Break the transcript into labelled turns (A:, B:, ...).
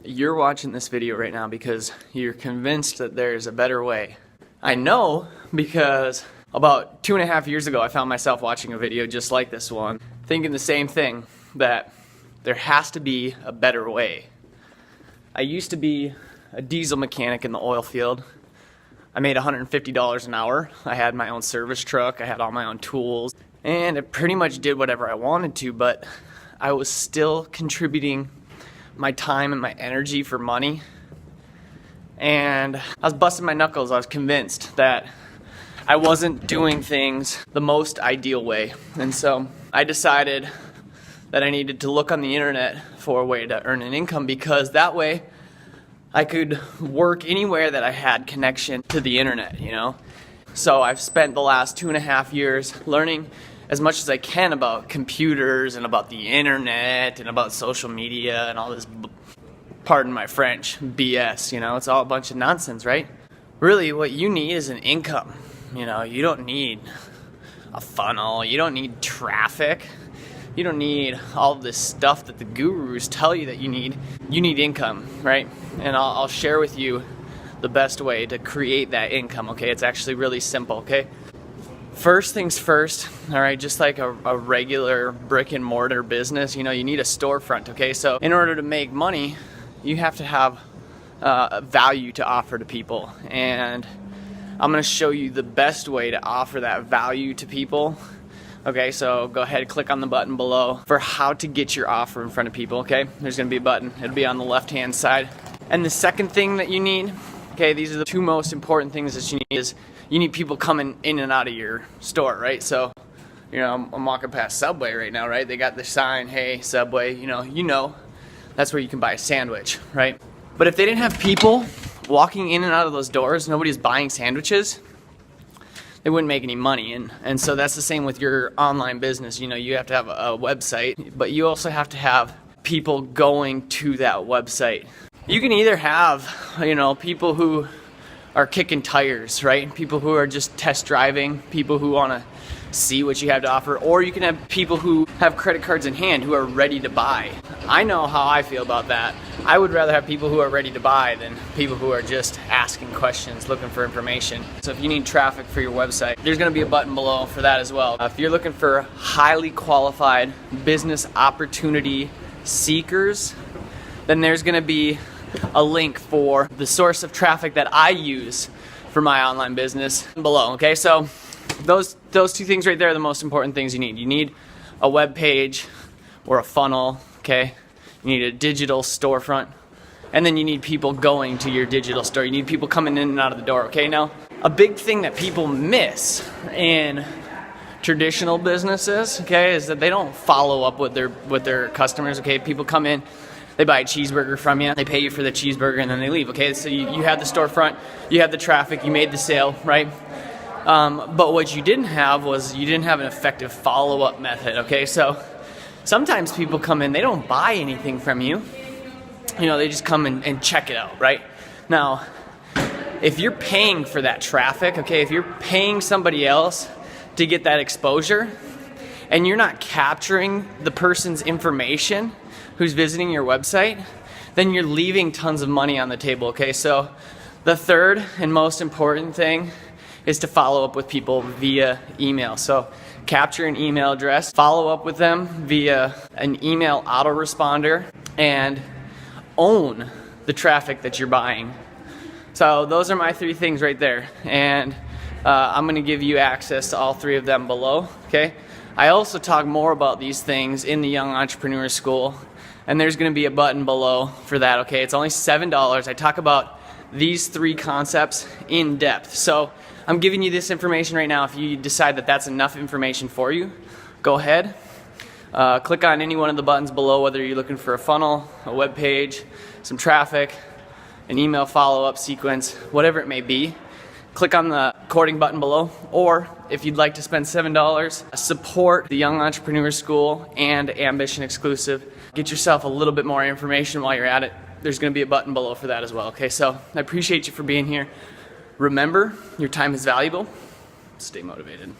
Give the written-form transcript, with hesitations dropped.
A: You're watching this video right now because you're convinced that there's a better way. I know because about 2.5 years ago I found myself watching a video just like this one, thinking the same thing, that there has to be a better way. I used to be a diesel mechanic in the oil field. I made $150 an hour. I had my own service truck, I had all my own tools, and I pretty much did whatever I wanted to, but I was still contributing my time and my energy for money. And I was busting my knuckles. I was convinced that I wasn't doing things the most ideal way. And so I decided that I needed to look on the internet for a way to earn an income, because that way I could work anywhere that I had connection to the internet, you know? So I've spent the last 2.5 years learning as much as I can about computers and about the internet and about social media and all this, pardon my French, BS, you know? It's all a bunch of nonsense, right? Really, what you need is an income. You know, you don't need a funnel, you don't need traffic, you don't need all this stuff that the gurus tell you that you need. You need income, right? And I'll share with you the best way to create that income, okay? It's actually really simple, okay? First things first, all right, just like a regular brick and mortar business, you know, you need a storefront, okay? So in order to make money, you have to have value to offer to people. And I'm going to show you the best way to offer that value to people. Okay, so go ahead and click on the button below for how to get your offer in front of people, okay? There's going to be a button. It'll be on the left-hand side. And the second thing that you need, okay, these are the two most important things that you need, is you need people coming in and out of your store, right? So, you know, I'm walking past Subway right now, right? They got the sign, hey, Subway, you know, that's where you can buy a sandwich, right? But if they didn't have people walking in and out of those doors, nobody's buying sandwiches, they wouldn't make any money. And so that's the same with your online business. You know, you have to have a website, but you also have to have people going to that website. You can either have, you know, people who are kicking tires, right? People who are just test driving, people who want to see what you have to offer, or you can have people who have credit cards in hand who are ready to buy. I know how I feel about that. I would rather have people who are ready to buy than people who are just asking questions, looking for information. So if you need traffic for your website, there's going to be a button below for that as well. If you're looking for highly qualified business opportunity seekers, then there's going to be a link for the source of traffic that I use for my online business below, okay? So those two things right there are the most important things you need. You need a web page or a funnel, okay? You need a digital storefront, and then you need people going to your digital store. You need people coming in and out of the door, okay? Now, a big thing that people miss in traditional businesses, okay, is that they don't follow up with their customers, okay? People come in, they buy a cheeseburger from you, they pay you for the cheeseburger, and then they leave, okay? So you have the storefront, you have the traffic, you made the sale, right? But what you didn't have was you didn't have an effective follow-up method, okay? So sometimes people come in, they don't buy anything from you. You know, they just come and check it out, right? Now, if you're paying for that traffic, okay, if you're paying somebody else to get that exposure, and you're not capturing the person's information who's visiting your website, then you're leaving tons of money on the table, okay? So the third and most important thing is to follow up with people via email. So capture an email address, follow up with them via an email autoresponder, and own the traffic that you're buying. So those are my 3 things right there, and I'm going to give you access to all 3 of them below, okay? I also talk more about these things in the Young Entrepreneur School, and there's going to be a button below for that, okay? It's only $7. I talk about these 3 concepts in depth. So I'm giving you this information right now. If you decide that that's enough information for you, go ahead. Click on any one of the buttons below, whether you're looking for a funnel, a web page, some traffic, an email follow-up sequence, whatever it may be. Click on the recording button below, or if you'd like to spend $7, support the Young Entrepreneur School and Ambition Exclusive. Get yourself a little bit more information while you're at it. There's going to be a button below for that as well, okay? So I appreciate you for being here. Remember, your time is valuable. Stay motivated.